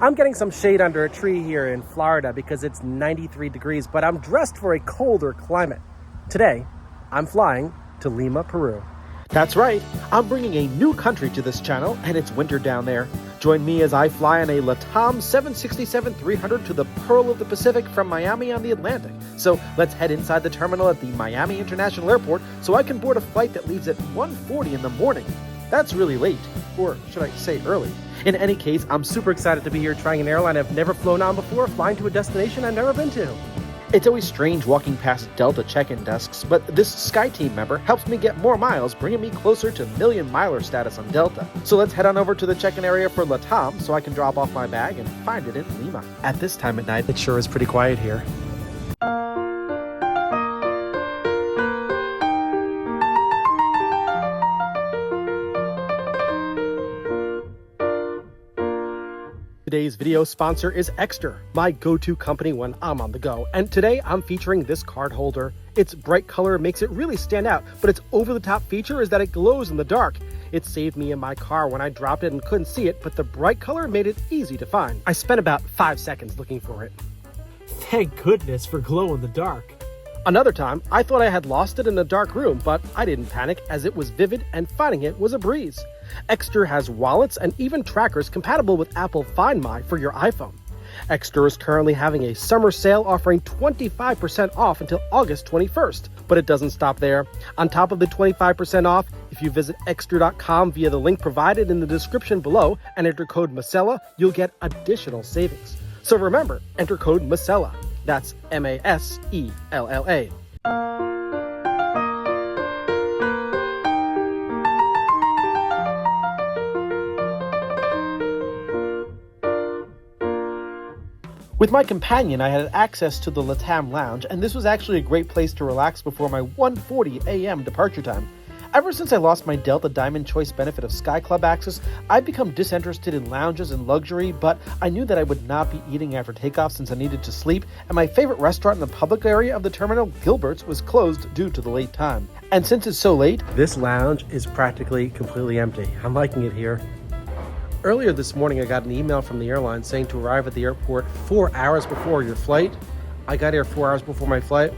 I'm getting some shade under a tree here in Florida because it's 93 degrees, but I'm dressed for a colder climate. Today, I'm flying to Lima, Peru. That's right, I'm bringing a new country to this channel, and it's winter down there. Join me as I fly on a LATAM 767-300 to the Pearl of the Pacific from Miami on the Atlantic. So let's head inside the terminal at the Miami International Airport so I can board a flight that leaves at 1:40 in the morning. That's really late, or should I say early. In any case, I'm super excited to be here trying an airline I've never flown on before, flying to a destination I've never been to. It's always strange walking past Delta check-in desks, but this SkyTeam member helps me get more miles, bringing me closer to million miler status on Delta. So let's head on over to the check-in area for LATAM so I can drop off my bag and find it in Lima. At this time at night, it sure is pretty quiet here. Today's video sponsor is Extra, my go-to company when I'm on the go, and today I'm featuring this card holder. Its bright color makes it really stand out, but its over-the-top feature is that it glows in the dark. It saved me in my car when I dropped it and couldn't see it, but the bright color made it easy to find. I spent about 5 seconds looking for it. Thank goodness for glow in the dark. Another time, I thought I had lost it in a dark room, but I didn't panic as it was vivid and finding it was a breeze. Extra has wallets and even trackers compatible with Apple Find My for your iPhone. Extra is currently having a summer sale offering 25% off until August 21st, but it doesn't stop there. On top of the 25% off, if you visit extra.com via the link provided in the description below and enter code MASELLA, you'll get additional savings. So remember, enter code MASELLA. That's MASELLA. With my companion, I had access to the LATAM Lounge, and this was actually a great place to relax before my 1:40 a.m. departure time. Ever since I lost my Delta Diamond Choice benefit of Sky Club access, I've become disinterested in lounges and luxury, but I knew that I would not be eating after takeoff since I needed to sleep, and my favorite restaurant in the public area of the terminal, Gilbert's, was closed due to the late time. And since it's so late, this lounge is practically completely empty. I'm liking it here. Earlier this morning, I got an email from the airline saying to arrive at the airport 4 hours before your flight. I got here 4 hours before my flight.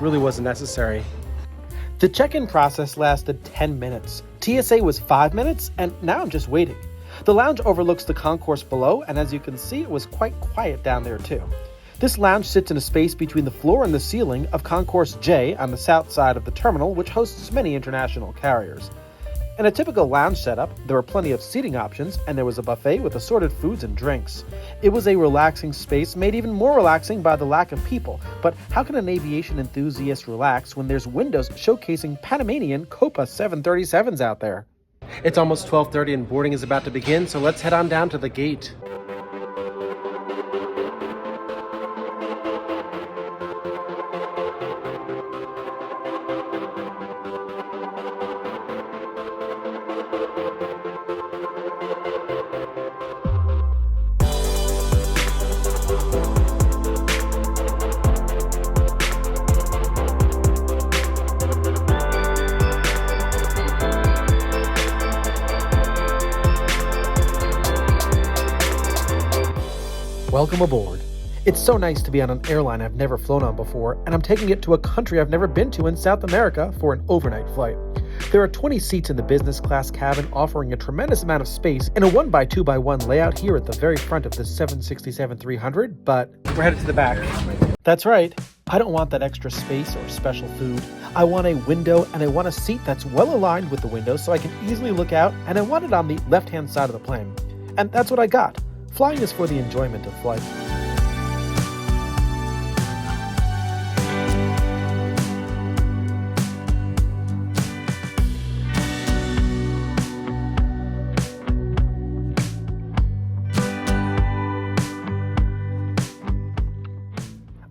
Really wasn't necessary. The check-in process lasted 10 minutes. TSA was 5 minutes, and now I'm just waiting. The lounge overlooks the concourse below, and as you can see, it was quite quiet down there too. This lounge sits in a space between the floor and the ceiling of Concourse J on the south side of the terminal, which hosts many international carriers. In a typical lounge setup, there were plenty of seating options, and there was a buffet with assorted foods and drinks. It was a relaxing space, made even more relaxing by the lack of people. But how can an aviation enthusiast relax when there's windows showcasing Panamanian Copa 737s out there? It's almost 12:30 and boarding is about to begin, so let's head on down to the gate. Welcome aboard. It's so nice to be on an airline I've never flown on before, and I'm taking it to a country I've never been to in South America for an overnight flight. There are 20 seats in the business class cabin, offering a tremendous amount of space in a 1x2x1 layout here at the very front of the 767-300, but we're headed to the back. That's right. I don't want that extra space or special food. I want a window, and I want a seat that's well aligned with the window so I can easily look out, and I want it on the left-hand side of the plane. And that's what I got. Flying is for the enjoyment of flight.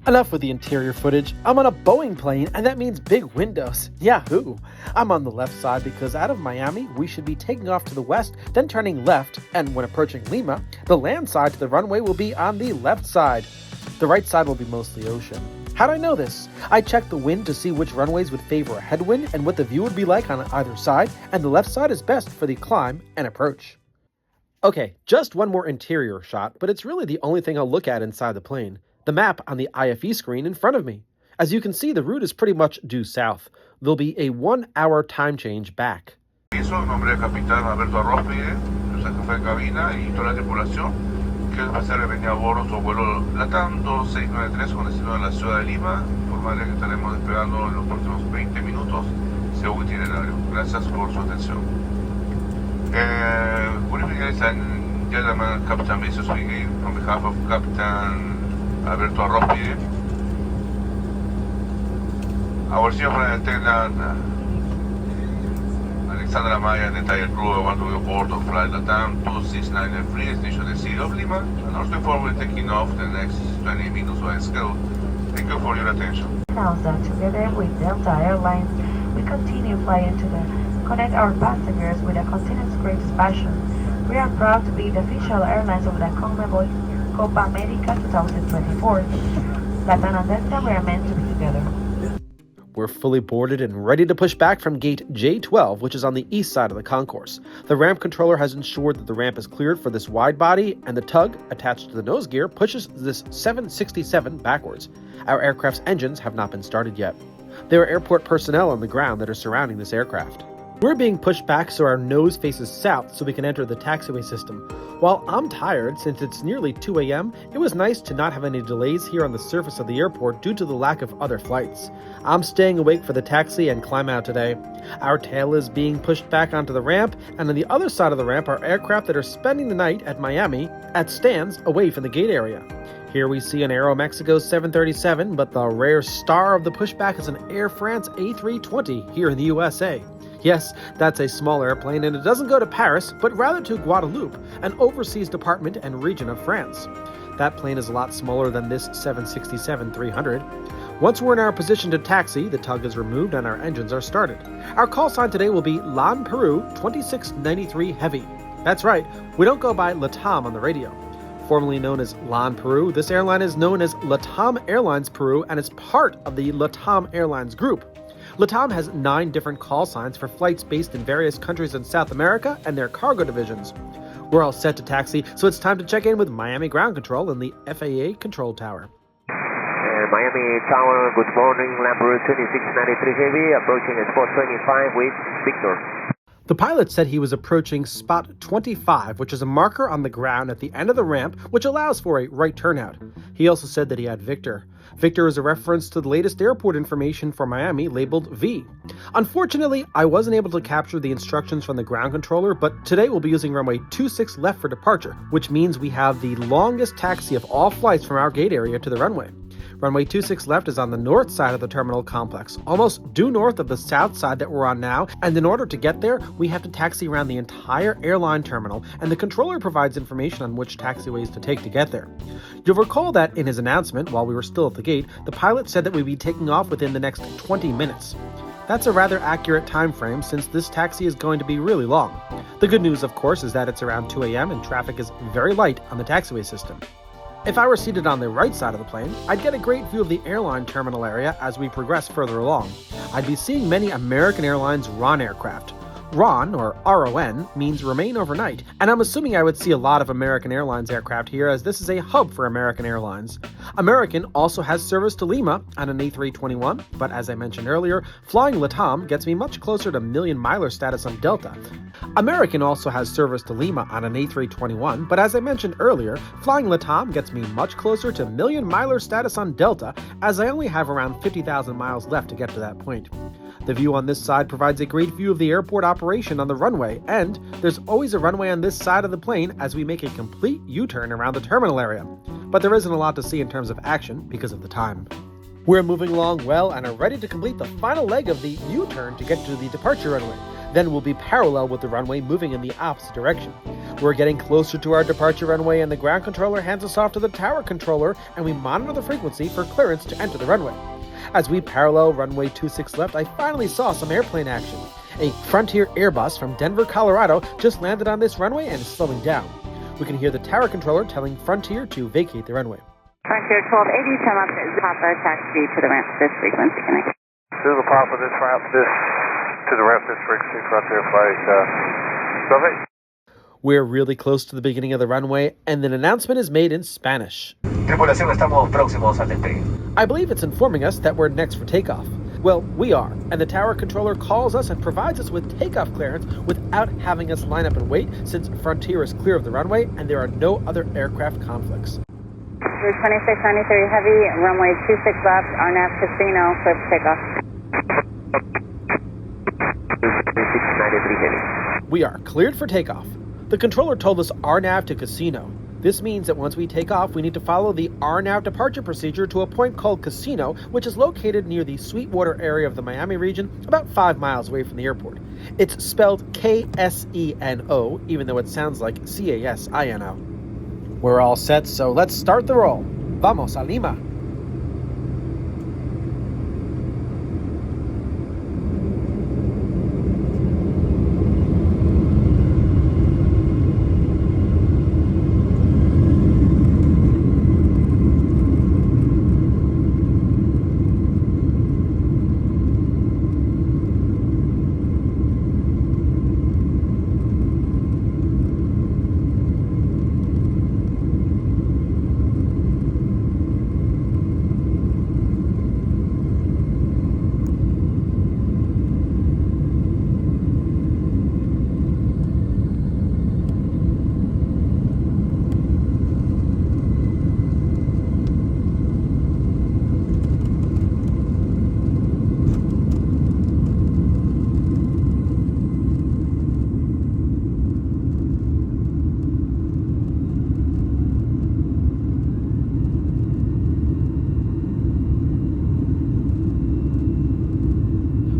Enough with the interior footage. I'm on a Boeing plane, and that means big windows. Yahoo! I'm on the left side because out of Miami, we should be taking off to the west, then turning left, and when approaching Lima, the land side to the runway will be on the left side. The right side will be mostly ocean. How'd I know this? I checked the wind to see which runways would favor a headwind and what the view would be like on either side, and the left side is best for the climb and approach. Okay, just one more interior shot, but it's really the only thing I'll look at inside the plane. The map on the IFE screen in front of me. As you can see, the route is pretty much due south. There'll be a 1 hour time change back. Nombre del capitán Alberto Arróspide, su jefe de cabina y toda la tripulación, que el pasaje venía a bordo su vuelo LATAM 2693 con destino a la ciudad de Lima, informarle que estaremos despegando en los próximos 20 minutos según itinerario. Gracias por su atención. Good evening, ladies and gentlemen. Captain Basis speaking on behalf of Captain Alberto Arróspide. Our senior flight attendant Alexandra Maya and the entire crew want to be aboard of flight LATAM 2693 destination the city of Lima, and also inform we're taking off the next 20 minutes by schedule. Thank you for your attention. Announce that together with Delta Airlines, we continue flying to connect our passengers with a continuous great passion. We are proud to be the official airlines of the CONMEBOL Copa America 2024. LATAM and Delta, we are meant to be together. We're fully boarded and ready to push back from gate J12, which is on the east side of the concourse. The ramp controller has ensured that the ramp is cleared for this wide body, and the tug, attached to the nose gear, pushes this 767 backwards. Our aircraft's engines have not been started yet. There are airport personnel on the ground that are surrounding this aircraft. We're being pushed back so our nose faces south so we can enter the taxiway system. While I'm tired, since it's nearly 2 a.m., it was nice to not have any delays here on the surface of the airport due to the lack of other flights. I'm staying awake for the taxi and climb out today. Our tail is being pushed back onto the ramp, and on the other side of the ramp are aircraft that are spending the night at Miami at stands away from the gate area. Here we see an Aeromexico 737, but the rare star of the pushback is an Air France A320 here in the USA. Yes, that's a small airplane, and it doesn't go to Paris, but rather to Guadeloupe, an overseas department and region of France. That plane is a lot smaller than this 767-300. Once we're in our position to taxi, the tug is removed and our engines are started. Our call sign today will be LAN Peru 2693 Heavy. That's right, we don't go by LATAM on the radio. Formerly known as LAN Peru, this airline is known as LATAM Airlines Peru and is part of the LATAM Airlines group. LATAM has 9 different call signs for flights based in various countries in South America and their cargo divisions. We're all set to taxi, so it's time to check in with Miami Ground Control in the FAA Control Tower. Miami Tower, good morning, LAN Peru 2693 Heavy, approaching at spot 25 with Victor. The pilot said he was approaching spot 25, which is a marker on the ground at the end of the ramp, which allows for a right turnout. He also said that he had Victor. Victor is a reference to the latest airport information for Miami labeled V. Unfortunately, I wasn't able to capture the instructions from the ground controller, but today we'll be using runway 26 left for departure, which means we have the longest taxi of all flights from our gate area to the runway. Runway 26 left is on the north side of the terminal complex, almost due north of the south side that we're on now, and in order to get there, we have to taxi around the entire airline terminal, and the controller provides information on which taxiways to take to get there. You'll recall that in his announcement, while we were still at the gate, the pilot said that we'd be taking off within the next 20 minutes. That's a rather accurate time frame since this taxi is going to be really long. The good news, of course, is that it's around 2 a.m. and traffic is very light on the taxiway system. If I were seated on the right side of the plane, I'd get a great view of the airline terminal area as we progress further along. I'd be seeing many American Airlines RON aircraft. RON, or RON, means remain overnight, and I'm assuming I would see a lot of American Airlines aircraft here as this is a hub for American Airlines. American also has service to Lima on an A321, but as I mentioned earlier, flying LATAM gets me much closer to million-miler status on Delta. American also has service to Lima on an A321, but as I mentioned earlier, flying LATAM gets me much closer to million-miler status on Delta, as I only have around 50,000 miles left to get to that point. The view on this side provides a great view of the airport operation on the runway, and there's always a runway on this side of the plane as we make a complete U-turn around the terminal area. But there isn't a lot to see in terms of action because of the time. We're moving along well and are ready to complete the final leg of the U-turn to get to the departure runway. Then we'll be parallel with the runway moving in the opposite direction. We're getting closer to our departure runway and the ground controller hands us off to the tower controller and we monitor the frequency for clearance to enter the runway. As we parallel runway 26 left, I finally saw some airplane action. A Frontier Airbus from Denver, Colorado just landed on this runway and is slowing down. We can hear the tower controller telling Frontier to vacate the runway. Frontier 1280, come up to Papa, taxi to the ramp, this frequency connect. To the Papa, this ramp, this, to the ramp, this frequency, Frontier flight, 1280. We're really close to the beginning of the runway, and an announcement is made in Spanish. Tripulación, estamos próximos al despegue. I believe it's informing us that we're next for takeoff. Well, we are, and the tower controller calls us and provides us with takeoff clearance without having us line up and wait, since Frontier is clear of the runway and there are no other aircraft conflicts. Route 2693 Heavy, runway 26 left, RNAV Casino, clear for takeoff. 2693 Heavy. We are cleared for takeoff. The controller told us RNAV to Casino. This means that once we take off, we need to follow the RNAV departure procedure to a point called Casino, which is located near the Sweetwater area of the Miami region, about 5 miles away from the airport. It's spelled K-S-E-N-O, even though it sounds like C-A-S-I-N-O. We're all set, so let's start the roll. Vamos a Lima.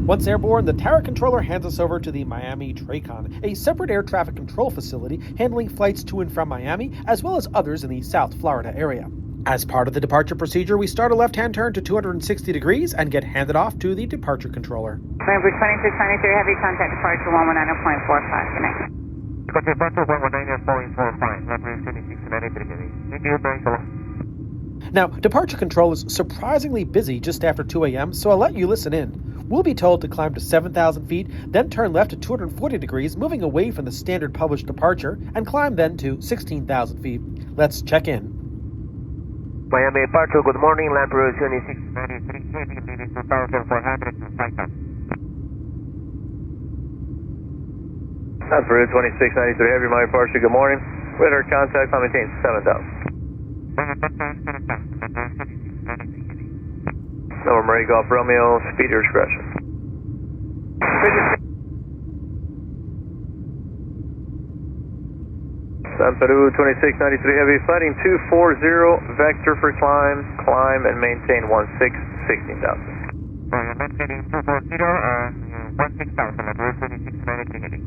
Once airborne, the tower controller hands us over to the Miami TRACON, a separate air traffic control facility handling flights to and from Miami, as well as others in the South Florida area. As part of the departure procedure, we start a left-hand turn to 260 degrees and get handed off to the departure controller. November 2693 Heavy, contact departure 119.45. Good night. Departure 119.45, Lambert 2693 Heavy. Thank you, very much. Now, departure control is surprisingly busy just after 2 a.m., so I'll let you listen in. We'll be told to climb to 7,000 feet, then turn left at 240 degrees, moving away from the standard published departure, and climb then to 16,000 feet. Let's check in. Miami departure, good morning, Lambert 2693 Heavy, leading 2,400 to Takeoff. Lambert 2693 Heavy, Miami departure, good morning. Radar contact, I maintain 7,000. Number Golf Romeo, speed your discretion. San Peru 2693 Heavy, flighting 240, vector for climb and maintain 16,000. Maintaining 240 and 16,000, Lambert 2693 Heavy.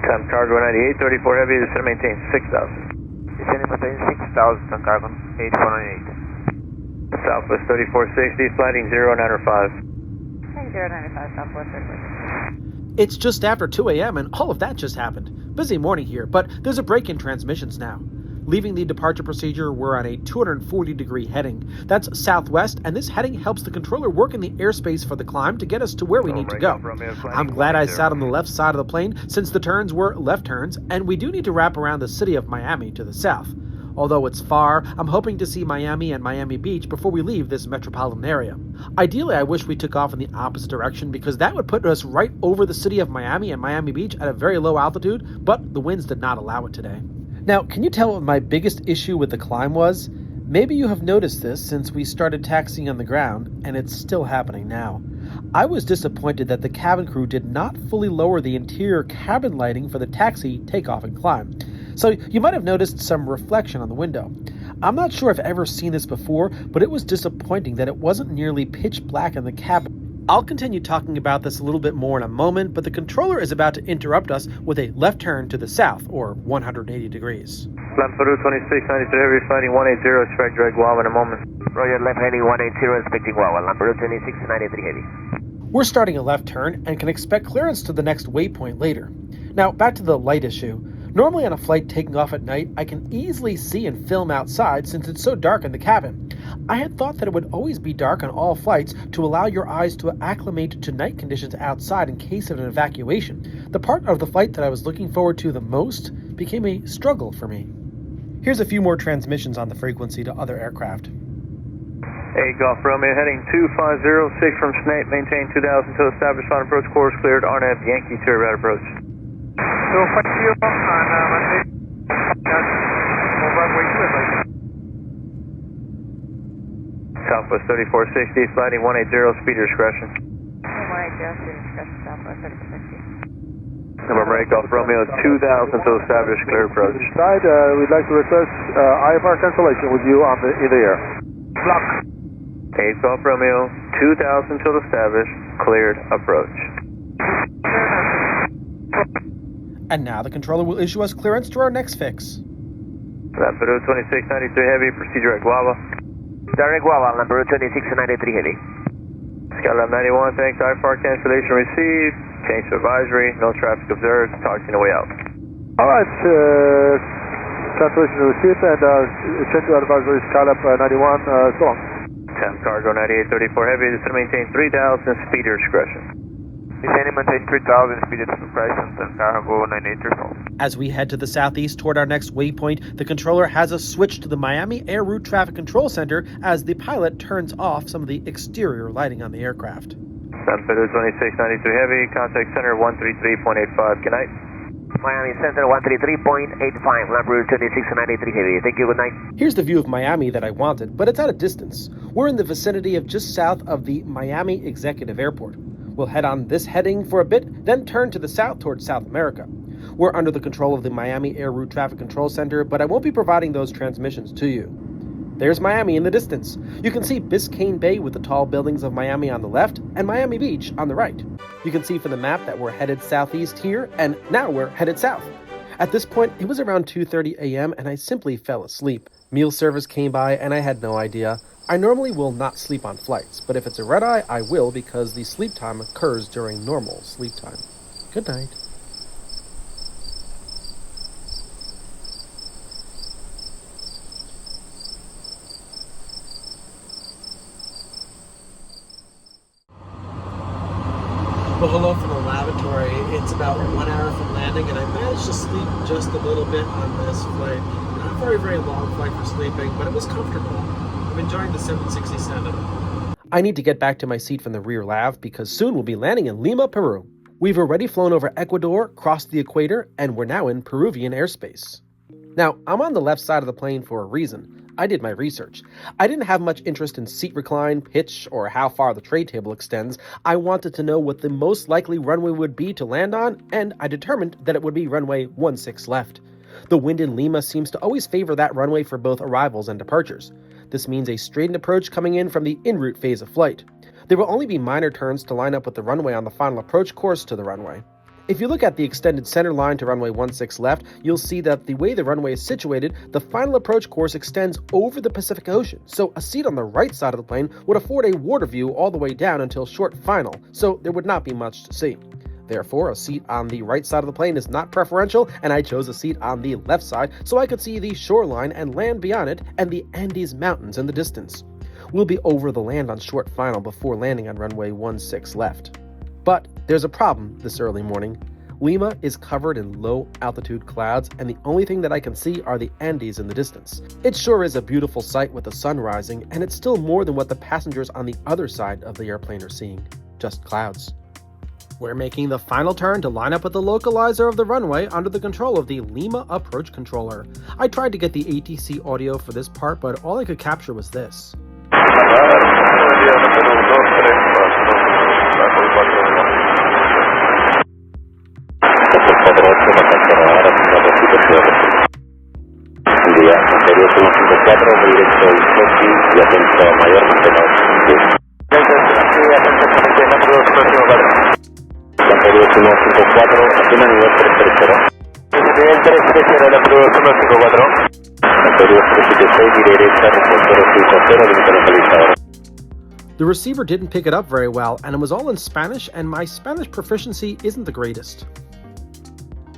Time cargo 9834 Heavy, descend and maintain 6,000. Descending maintain 6,000, time cargo 8498. Southwest 3460, flighting 095. 095 Southwest 3460. It's just after 2 a.m. and all of that just happened. Busy morning here, but there's a break in transmissions now. Leaving the departure procedure, we're on a 240-degree heading. That's southwest, and this heading helps the controller work in the airspace for the climb to get us to where we need to go. I'm glad I sat on the left side of the plane, since the turns were left turns, and we do need to wrap around the city of Miami to the south. Although it's far, I'm hoping to see Miami and Miami Beach before we leave this metropolitan area. Ideally, I wish we took off in the opposite direction, because that would put us right over the city of Miami and Miami Beach at a very low altitude, but the winds did not allow it today. Now, can you tell what my biggest issue with the climb was? Maybe you have noticed this since we started taxiing on the ground, and it's still happening now. I was disappointed that the cabin crew did not fully lower the interior cabin lighting for the taxi, takeoff, and climb. So you might have noticed some reflection on the window. I'm not sure I've ever seen this before, but it was disappointing that it wasn't nearly pitch black in the cabin. I'll continue talking about this a little bit more in a moment, but the controller is about to interrupt us with a left turn to the south, or 180 degrees. Lambert Peru 2693 Heavy, fighting 180, expect direct Wawa in a moment. Roger, left heading 180, expecting Wawa, Lambert 2693 Heavy. We're starting a left turn and can expect clearance to the next waypoint later. Now, back to the light issue. Normally on a flight taking off at night, I can easily see and film outside since it's so dark in the cabin. I had thought that it would always be dark on all flights to allow your eyes to acclimate to night conditions outside in case of an evacuation. The part of the flight that I was looking forward to the most became a struggle for me. Here's a few more transmissions on the frequency to other aircraft. Hey, Golf Romeo, heading 2506 from Snape, maintain 2000 to established on approach course, cleared RNAV Yankee to route approach. Southwest 3460, flighting 180, speed discretion. 180, speed discretion, Southwest 3460. Number break Golf Romeo, 2000 to established, clear approach. Side, we'd like to request IFR cancellation with you on in the air. Block. Hey, Golf Romeo, 2000 to established, cleared approach. And now the controller will issue us clearance to our next fix. Lima Peru 2693 Heavy, proceed direct Guava. Direct Guava, Lima Peru 2693 Heavy. Skylab 91, thanks, IFR cancellation received, change to advisory, no traffic observed, talk to you on the way out. Alright, cancellation received and change to advisory Skylab 91, so long. Temp cargo 9834 Heavy, this is to maintain 3000, speed discretion. Maintain 3000, speed discretion, and cargo 9834. As we head to the southeast toward our next waypoint, the controller has us switch to the Miami Air Route Traffic Control Center as the pilot turns off some of the exterior lighting on the aircraft. Lima Peru 2693 Heavy, contact center 133.85, good night. Miami Center 133.85, Lima Peru 2693 Heavy. Thank you, good night. Here's the view of Miami that I wanted, but it's at a distance. We're in the vicinity of just south of the Miami Executive Airport. We'll head on this heading for a bit, then turn to the south towards South America. We're under the control of the Miami Air Route Traffic Control Center, but I won't be providing those transmissions to you. There's Miami in the distance. You can see Biscayne Bay with the tall buildings of Miami on the left and Miami Beach on the right. You can see from the map that we're headed southeast here, and now we're headed south. At this point, it was around 2:30 a.m. and I simply fell asleep. Meal service came by and I had no idea. I normally will not sleep on flights, but if it's a red-eye, I will because the sleep time occurs during normal sleep time. Good night. Well, hello from the lavatory. It's about 1 hour from landing, and I managed to sleep just a little bit on this flight. Not a very, very long flight for sleeping, but it was comfortable. I'm enjoying the 767. I need to get back to my seat from the rear lav because soon we'll be landing in Lima, Peru. We've already flown over Ecuador, crossed the equator, and we're now in Peruvian airspace. Now, I'm on the left side of the plane for a reason. I did my research. I didn't have much interest in seat recline, pitch, or how far the tray table extends. I wanted to know what the most likely runway would be to land on, and I determined that it would be runway 16 left. The wind in Lima seems to always favor that runway for both arrivals and departures. This means a straightened approach coming in from the en route phase of flight. There will only be minor turns to line up with the runway on the final approach course to the runway. If you look at the extended center line to runway 16 left, you'll see that the way the runway is situated, the final approach course extends over the Pacific Ocean, so a seat on the right side of the plane would afford a water view all the way down until short final, so there would not be much to see. Therefore, a seat on the right side of the plane is not preferential, and I chose a seat on the left side so I could see the shoreline and land beyond it and the Andes Mountains in the distance. We'll be over the land on short final before landing on runway 16 left. But there's a problem this early morning. Lima is covered in low-altitude clouds, and the only thing that I can see are the Andes in the distance. It sure is a beautiful sight with the sun rising, and it's still more than what the passengers on the other side of the airplane are seeing. Just clouds. We're making the final turn to line up with the localizer of the runway under the control of the Lima approach controller. I tried to get the ATC audio for this part, but all I could capture was this. The receiver didn't pick it up very well, and it was all in Spanish, and my Spanish proficiency isn't the greatest.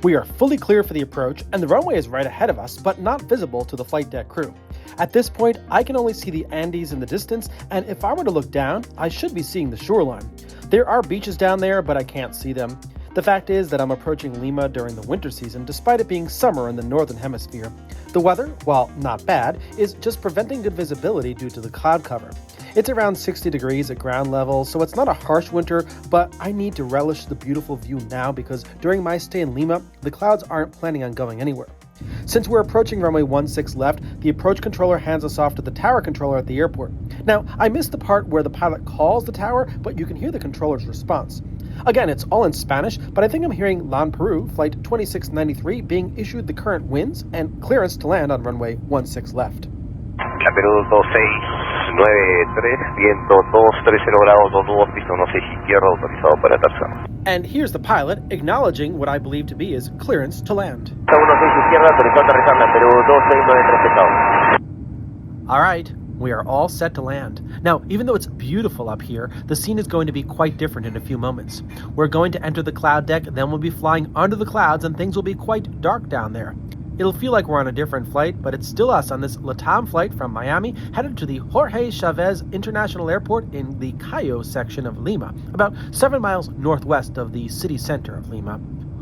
We are fully clear for the approach, and the runway is right ahead of us, but not visible to the flight deck crew. At this point, I can only see the Andes in the distance, and if I were to look down, I should be seeing the shoreline. There are beaches down there, but I can't see them. The fact is that I'm approaching Lima during the winter season, despite it being summer in the northern hemisphere. The weather, while not bad, is just preventing good visibility due to the cloud cover. It's around 60 degrees at ground level, so it's not a harsh winter, but I need to relish the beautiful view now because during my stay in Lima, the clouds aren't planning on going anywhere. Since we're approaching runway 16 left, the approach controller hands us off to the tower controller at the airport. Now, I missed the part where the pilot calls the tower, but you can hear the controller's response. Again, it's all in Spanish, but I think I'm hearing LATAM Peru, flight 2693, being issued the current winds and clearance to land on runway 16 left. La Peru 2693, viento 230 grados, 2 nudos, pistón 6 izquierdo, autorizado para aterrizar. And here's the pilot acknowledging what I believe to be his clearance to land. 16 izquierda, autorizado a aterrizar, La Peru 2693 pesado. All right, we are all set to land. Now, even though it's beautiful up here, the scene is going to be quite different in a few moments. We're going to enter the cloud deck, then we'll be flying under the clouds and things will be quite dark down there. It'll feel like we're on a different flight, but it's still us on this LATAM flight from Miami, headed to the Jorge Chavez International Airport in the Cayo section of Lima, about 7 miles northwest of the city center of Lima.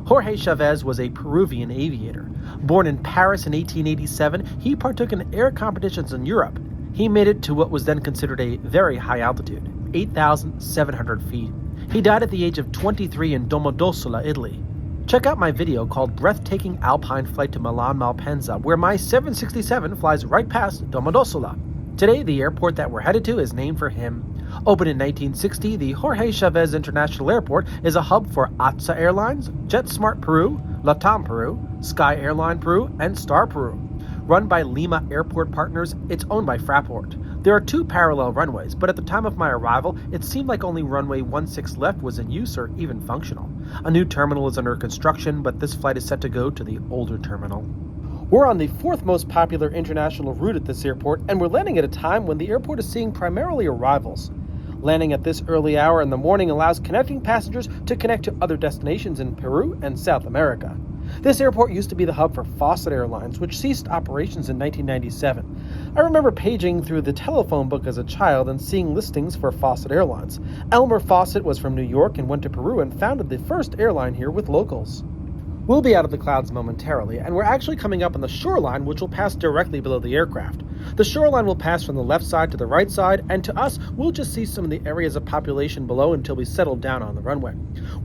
Jorge Chavez was a Peruvian aviator. Born in Paris in 1887, he partook in air competitions in Europe. He made it to what was then considered a very high altitude, 8,700 feet. He died at the age of 23 in Domodossola, Italy. Check out my video called Breathtaking Alpine Flight to Milan Malpensa, where my 767 flies right past Domodossola. Today, the airport that we're headed to is named for him. Opened in 1960, the Jorge Chavez International Airport is a hub for ATC Airlines, JetSmart Peru, LATAM Peru, Sky Airline Peru, and Star Peru. Run by Lima Airport Partners, it's owned by Fraport. There are 2 parallel runways, but at the time of my arrival, it seemed like only runway 16 left was in use or even functional. A new terminal is under construction, but this flight is set to go to the older terminal. We're on the 4th most popular international route at this airport, and we're landing at a time when the airport is seeing primarily arrivals. Landing at this early hour in the morning allows connecting passengers to connect to other destinations in Peru and South America. This airport used to be the hub for Fawcett Airlines, which ceased operations in 1997. I remember paging through the telephone book as a child and seeing listings for Fawcett Airlines. Elmer Fawcett was from New York and went to Peru and founded the first airline here with locals. We'll be out of the clouds momentarily, and we're actually coming up on the shoreline, which will pass directly below the aircraft. The shoreline will pass from the left side to the right side, and to us, we'll just see some of the areas of population below until we settle down on the runway.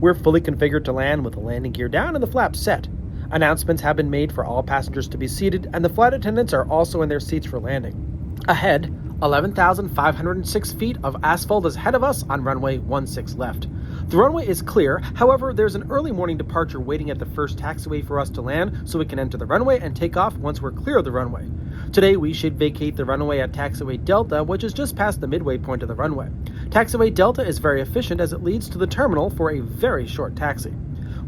We're fully configured to land with the landing gear down and the flaps set. Announcements have been made for all passengers to be seated, and the flight attendants are also in their seats for landing. Ahead, 11,506 feet of asphalt is ahead of us on runway 16 left. The runway is clear, however, there's an early morning departure waiting at the first taxiway for us to land so we can enter the runway and take off once we're clear of the runway. Today, we should vacate the runway at taxiway Delta, which is just past the midway point of the runway. Taxiway Delta is very efficient as it leads to the terminal for a very short taxi.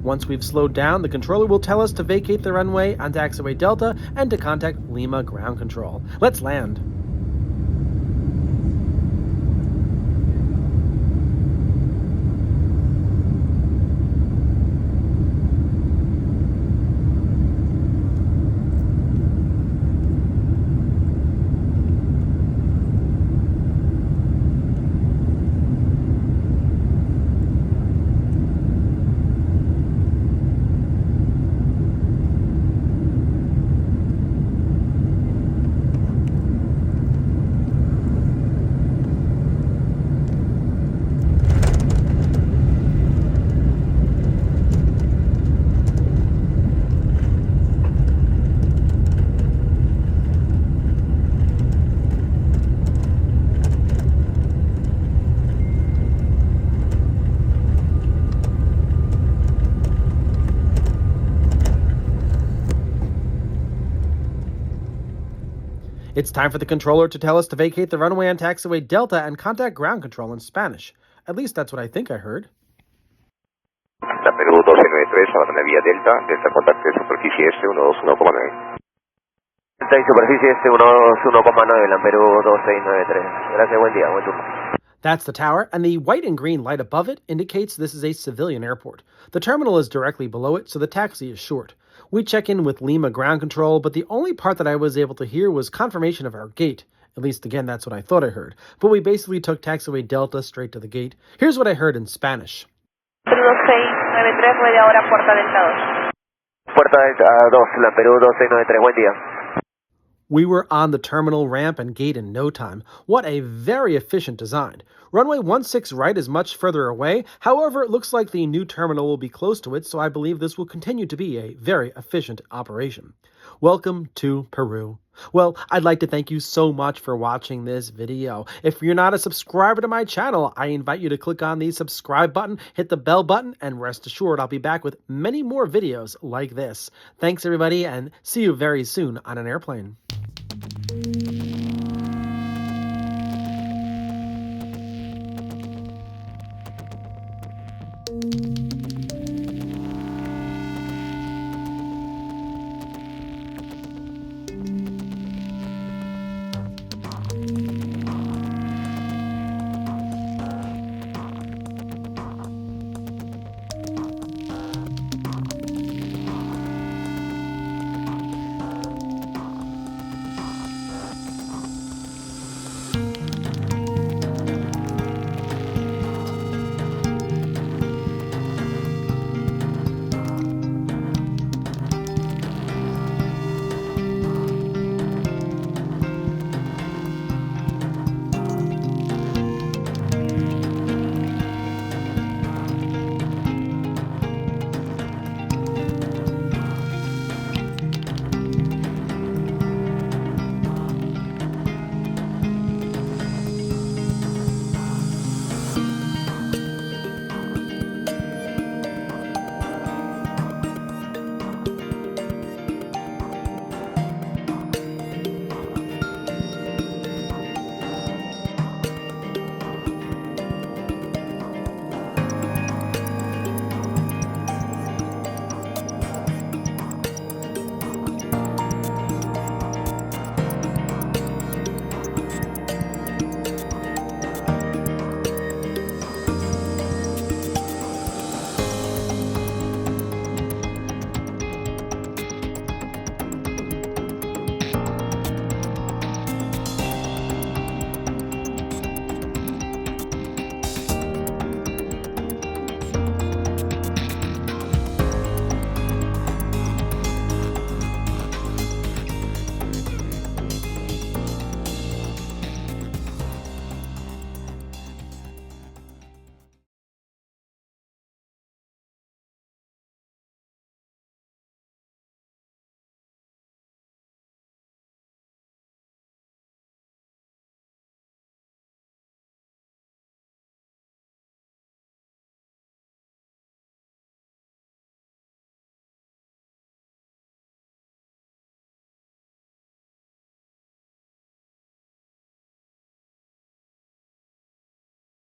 Once we've slowed down, the controller will tell us to vacate the runway on taxiway Delta and to contact Lima Ground Control. Let's land. It's time for the controller to tell us to vacate the runway on taxiway Delta and contact ground control in Spanish. At least that's what I think I heard. La Peru 1293, ahora vía Delta, Delta contacte superficie S121,9. Delta y superficie S121,9, la Peru 2693. Gracias, buen día, buen turno. That's the tower, and the white and green light above it indicates this is a civilian airport. The terminal is directly below it, so the taxi is short. We check in with Lima ground control, but the only part that I was able to hear was confirmation of our gate. At least, again, that's what I thought I heard. But we basically took taxiway Delta straight to the gate. Here's what I heard in Spanish. Peru 2693, media hora, Puerta Delta 2. Puerta Delta 2, La Perú 2693, buen día. We were on the terminal ramp and gate in no time. What a very efficient design. Runway 16 right is much further away. However, it looks like the new terminal will be close to it, so I believe this will continue to be a very efficient operation. Welcome to Peru. Well, I'd like to thank you so much for watching this video. If you're not a subscriber to my channel, I invite you to click on the subscribe button, hit the bell button, and rest assured I'll be back with many more videos like this. Thanks everybody, and see you very soon on an airplane.